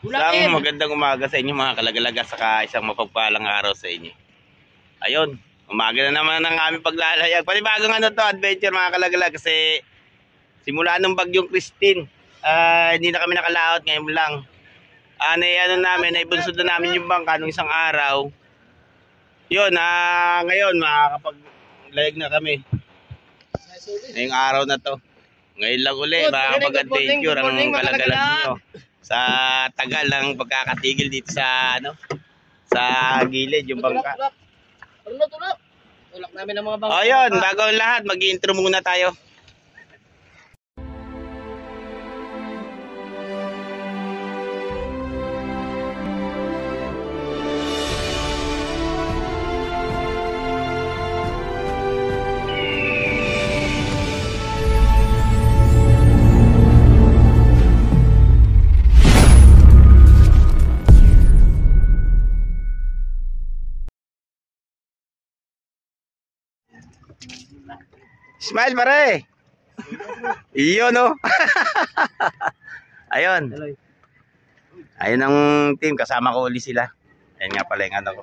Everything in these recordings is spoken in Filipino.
Isang magandang umaga sa inyo mga kalagalaga, saka isang mapagpalang araw sa inyo. Ayun, umaga na naman ang aming paglalayag. Panibagong ano to, adventure mga kalagalaga, kasi simula nung bagyong Christine, hindi na kami nakalaot ngayon lang. Naibunso na namin yung bangka nung isang araw. Yun, ngayon makakapaglayag na kami. Ngayong araw na to. Ngayon lang uli, makakapag-adventure ang kalagalag nyo. Sa tagal ng pagkakatigil dito sa sa gilid yung bangka. Tulak namin ang mga bangka. Ayun, bago ang lahat, mag-intro muna tayo. Smile pare. Iyon no. Ayun. Ayun ang team, kasama ko uli sila. Ayun nga pala yung ano ko.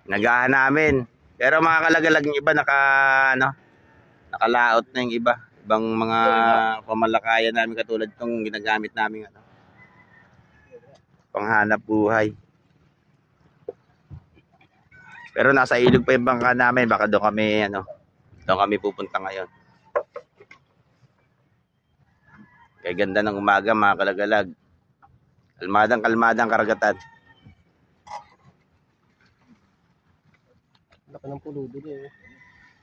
Nagahan namin. Pero mga kalagalag yung iba nakalaot na yung iba. Ibang mga pamalakayan namin katulad tong ginagamit namin panghanap buhay. Pero nasa ilog pa yung bangka namin, baka doon kami pupunta ngayon. Kaya ganda ng umaga mga kalagalag. Kalmadang karagatan. Laki ng pulo doon eh.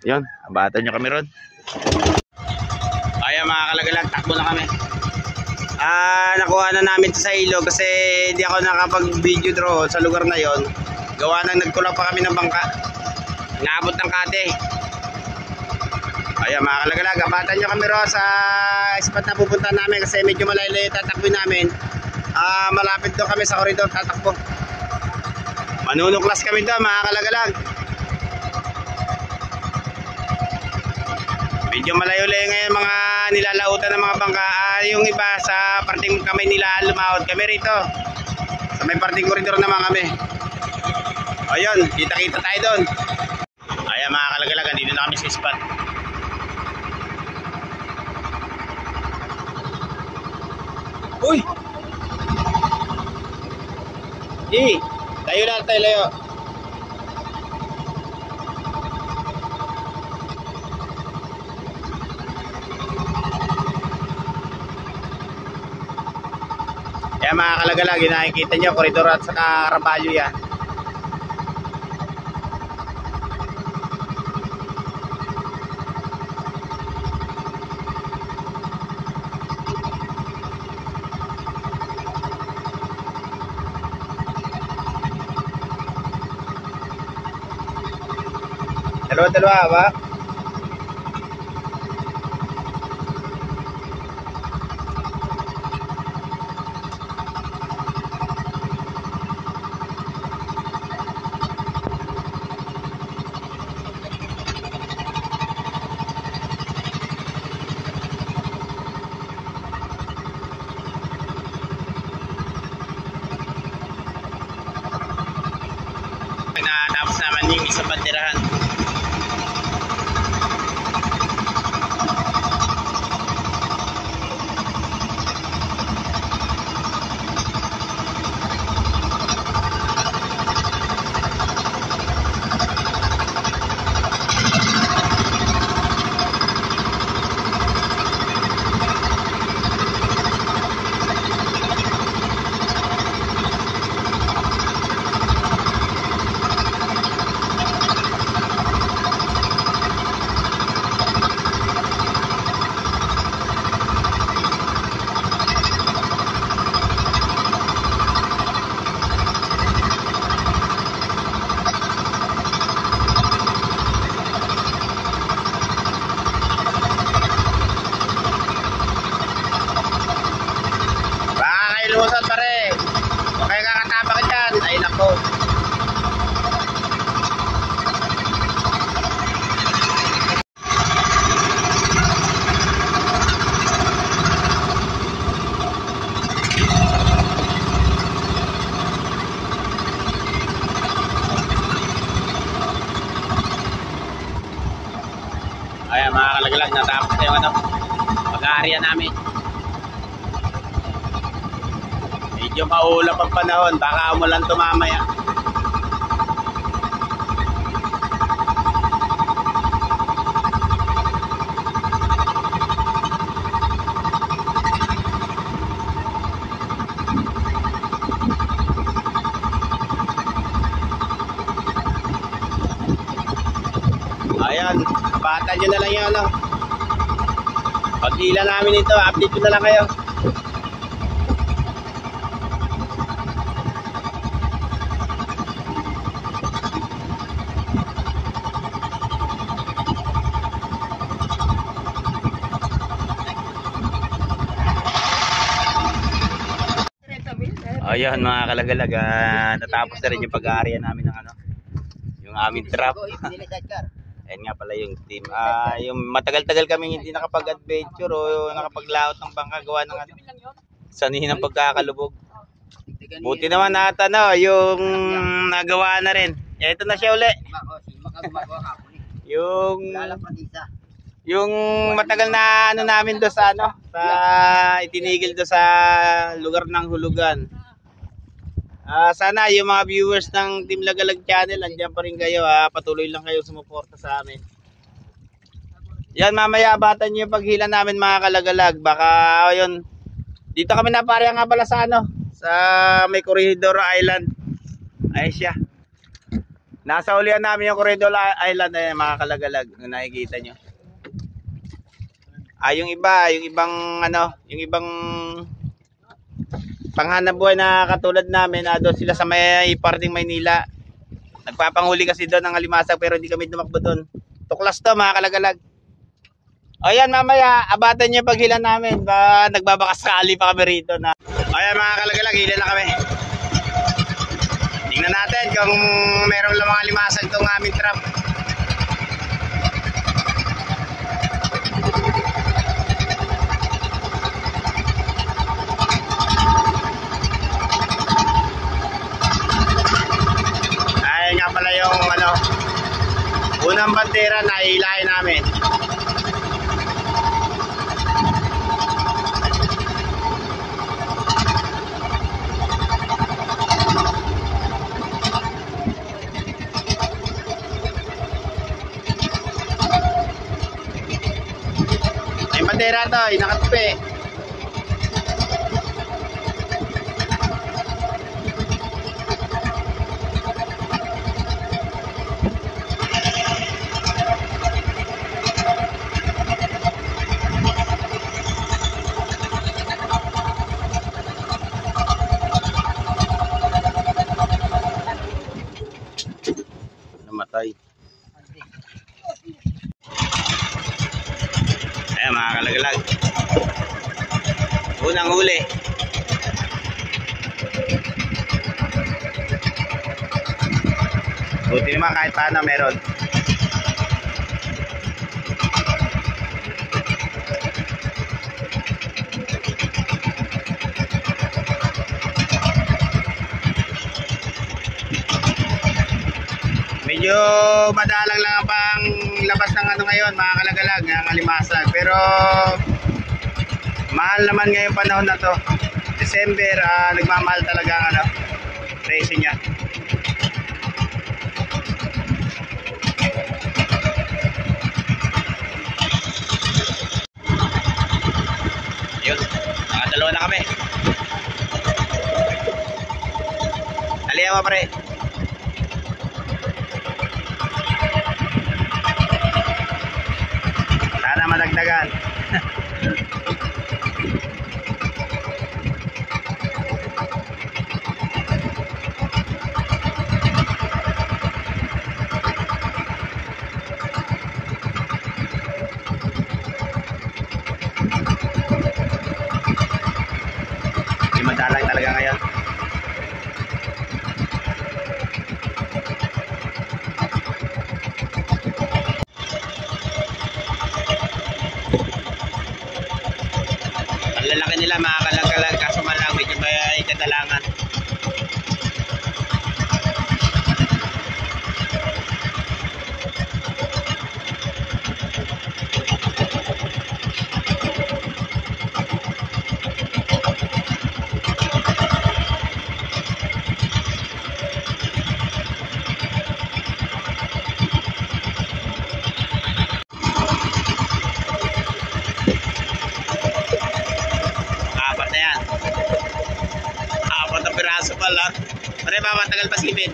Yun, abatan nyo kami ron. Kaya mga kalagalag, takbo na kami. Nakuha na namin sa ilog kasi hindi ako nakapag-video draw sa lugar na yon. Gawa nang nagtulak pa kami ng bangka. Naabot ng kate. Ayan mga kalagalag, abatan nyo kami ro sa spot na pupunta namin kasi medyo malayo yung tatakbo namin. Malapit doon kami sa koridor tatakbo. Manunuklas kami doon mga kalagalag. Medyo malayo-layo ngayon mga nilalautan ng mga bangka. Yung iba sa parting kami nila lumaot kami rito. Sa may parting koridor naman kami. Ayun, kita-kita tayo doon. Ayan mga kalagalagan, dito na kami sa spot. Uy! Tayo lang, tayo. Ayan mga kalagalag, nakikita nyo, koridor at saka Rabalyo yan. Dalawa ba? Natapos naman yung isang banderahan. pag-aarya namin. Medyo maulap ang panahon, baka umulan to mamaya. Ayan, bata nyo na lang yun, ano. Pag-hila namin ito, update ko na lang kayo. Ayan mga kalagalag, natapos na rin yung pag-aarya namin ng ano, yung aming trap. Ayan nga pala yung team. Yung matagal-tagal kami hindi nakapag-adventure o nakapaglaot ng bangka gawa ng sanihin ng pagkakalubog. Buti naman nata no, yung nagawa na rin. Ito na siya uli. Yung matagal na ano namin do sa ano, sa itinigil do sa lugar ng hulugan. Sana yung mga viewers ng Team Lagalag Channel, andyan pa rin kayo, patuloy lang kayo sumuporta sa amin. Yan, mamaya abatan nyo yung paghila namin mga kalagalag. Baka yun, dito kami naparya nga pala sa ano, sa may Corridor Island. Ayun siya. Nasa ulian namin yung Corridor Island, mga kalagalag, kung nakikita nyo. Yung iba, yung ibang ano, yung ibang panghanap buhay na katulad namin, doon sila sa may parting Maynila. Nagpapanghuli kasi doon ng alimasag pero hindi kami dumakbo doon. Tuklas to mga kalagalag. Ayan, mamaya abatan niyo paghila namin. Nagbabakasakali pa kami rito na. Ayan mga kalagalag, hila na kami. Tingnan natin kung merong lamang alimasag itong aming trap. Nga pala yung ano, unang bandera na hilahin namin. May bandera to, nakatupi. Namatay. Ayan mga kalagalag, unang huli. Buti naman kahit paano meron. Medyo madalang lang ang pang labas ng ano ngayon mga kalagalag, ng alimasag. Pero mahal naman ngayong panahon na to. December, nagmamahal talaga ang ano, presyo niya. Yun, nakadalawa na kami. Aliyawa pare. Sana madagdagan. Hindi madalang talaga ngayon. Lalaki nila mga kalagalag, kaso malang medyo may kadalangan. Pare ba matagal pa silipin?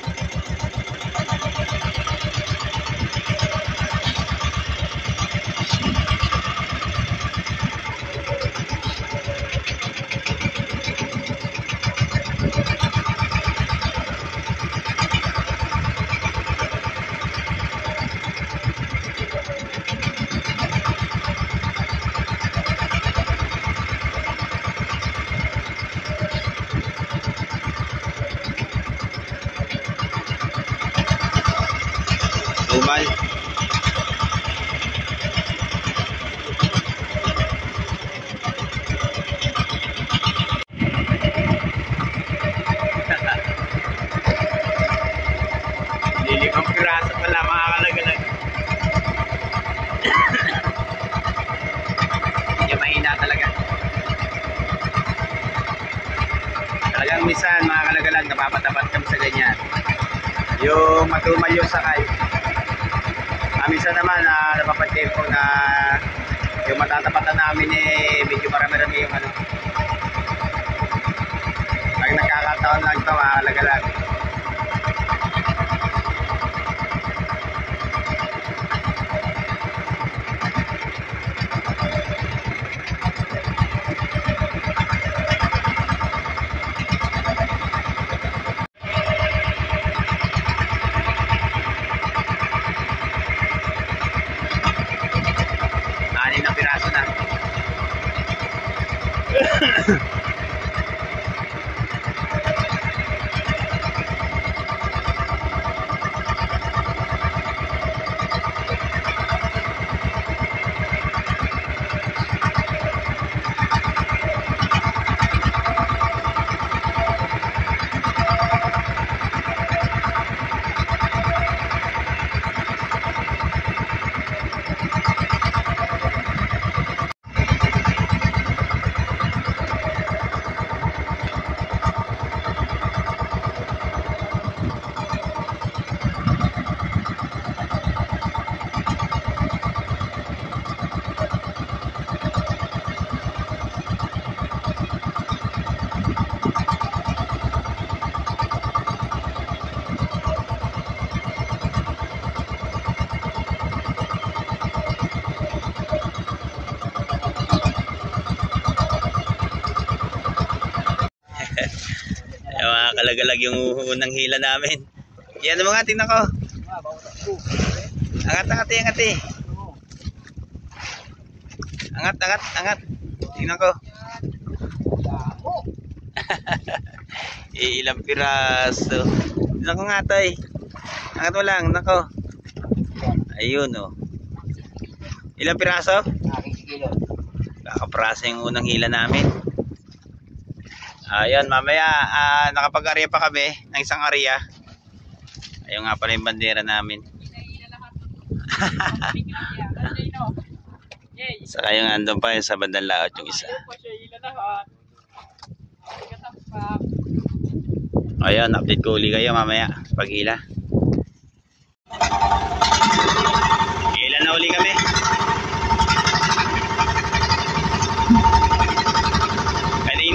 Tumal. Lilimang piraso pala mga kalagalag. Medyo mahina talaga. Talagang minsan mga kalagalag napapatapat kami sa ganyan. Yung matumal yung sakay. Minsan naman napapansin ko na yung matatapatan namin medyo marami-rami yung ano. Pag nagkakataon lang ito mga kalagalag. Na piraso na. Mga kalagalag yung unang hila namin. Yan mga tingnan ko. Angat. Angat. Tingnan ko. Ilang piraso. Tingnan ko nga tay. Angat mo lang, nako. Ayun oh. Ilang piraso? Kakapraso yung unang hila namin. Ayan, mamaya nakapag-area pa kami ng isang area. Ayun nga pala yung bandera namin. Saka yung andun pa yung sa bandang laot yung isa. Ayan, update ko uli kayo mamaya pag hila. Hila na uli kami.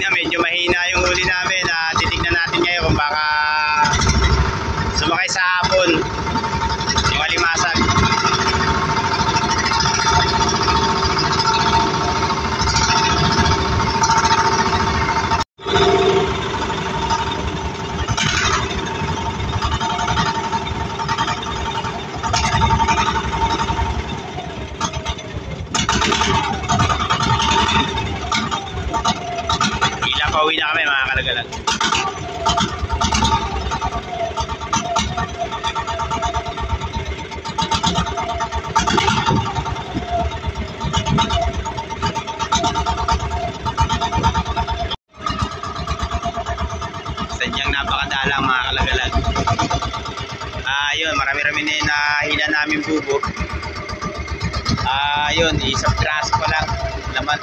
Medyo mahina yung huli namin. Titignan natin ngayon kung baka sumakay sa hapon yung alimasag. Pauwi na kami mga kalagalag. Sadyang napakadalang mga kalagalag. Yun, marami-rami na yung nahila namin bubo. Yun, isang piraso pa lang laman.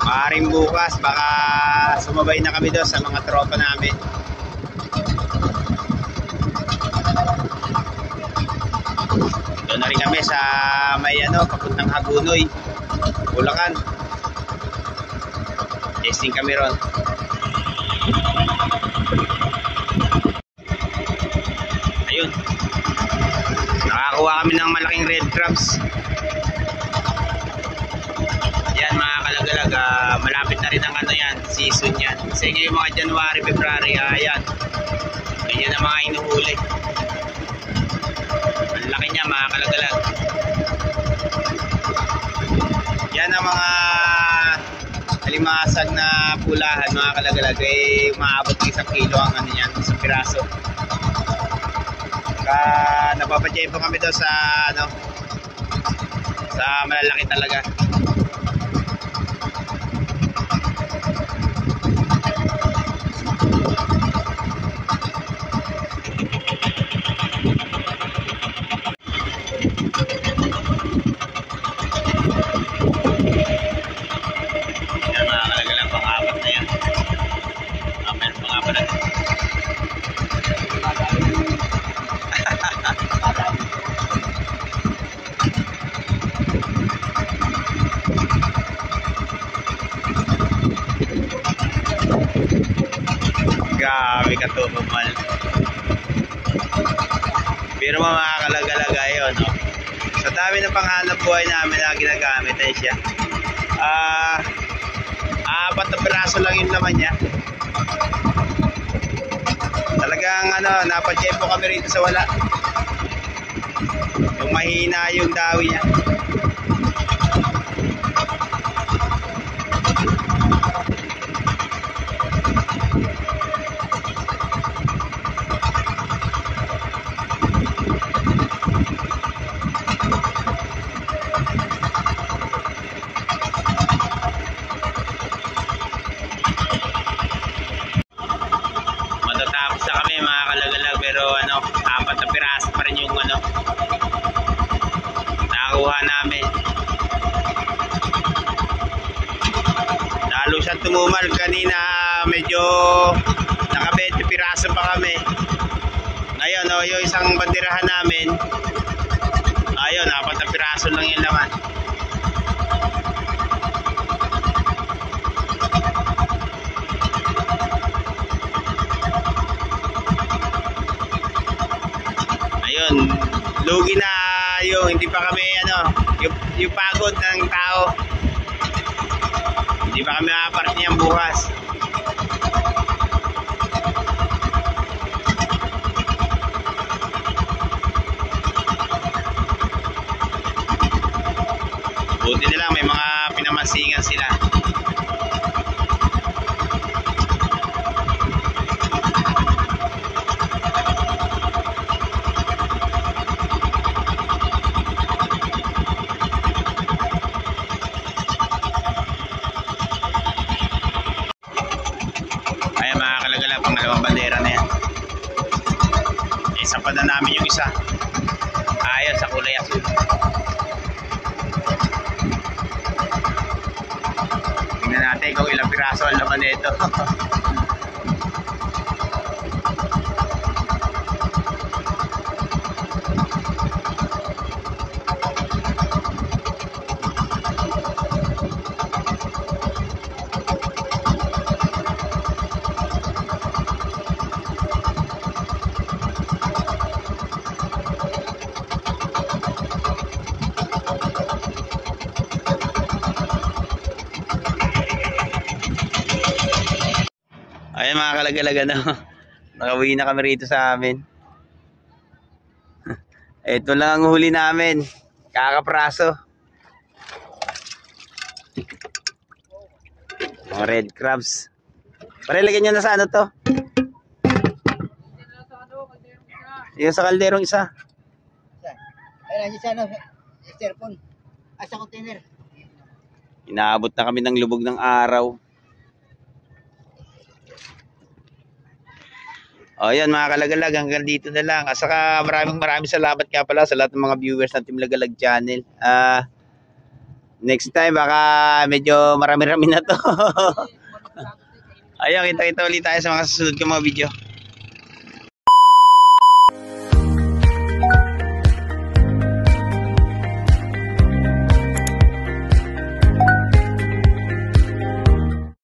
Maaaring bukas baka sumabay na kami doon sa mga tropa namin. ano, papuntang Hagunoy, Bulacan. Testing kami ron. Ayun. Nakakuha kami ng malaking red crabs. Yan mga kalagalag, malapit na rin ang ano yan, season yan. Kasi ngayon mga January, February, yan. Ganyan ang mga inuhuli. Ang laki niya mga kalagalag. Yan ang mga alimasag na pulahan mga kalagalag, umaabot ng 1 kilo ang ano yan, sa piraso. Napapadya po kami doon sa ano, sa malalaki talaga. Grabe ka to, bumal. Pero mga kalagalaga yun, no? Sa dami ng panghanap buhay namin na ginagamit ay siya. 4 na piraso lang yung laman niya. Talagang ano, napadya po kami rito sa wala. Yung mahina yung dawi niya. Matatapos na kami mga kalagalag, pero ano, 4 na piraso pa rin yung ano nakakuha namin. Lalo siya tumumal kanina, medyo naka 20 piraso pa kami. Ngayon, no, yung isang bandirahan namin, ayun, 4 na piraso lang yung laman. Ayun, lugi na yung hindi pa kami ano, yung pagod ng tao. Hindi pa kami makapart niyang bukas. Buti na lang may mga pinamansingan sila. Ayan mga kalagala, pangalawang bandera na yan. Isa pa na namin yung isa. Ayun, sa kulay asul. Tingnan natin kung ilang piraso ang laman nito. Ayan mga kalagalaga, no? Nakauwi na kami rito sa amin. Ito lang ang huli namin. Kakapraso. Mga red crabs. Pare, lagyan nyo na sa ano to? Yung sa kalderong isa. Ayun, sa ano, styrofoam. Sa container. Inaabot na kami ng lubog ng araw. O yan mga kalagalag, hanggang dito na lang. At saka maraming salamat nga pala sa lahat ng mga viewers ng Team Lagalag Channel. Next time baka medyo marami-rami na to. Ayun, kita-kita ulit tayo sa mga susunod kong mga video.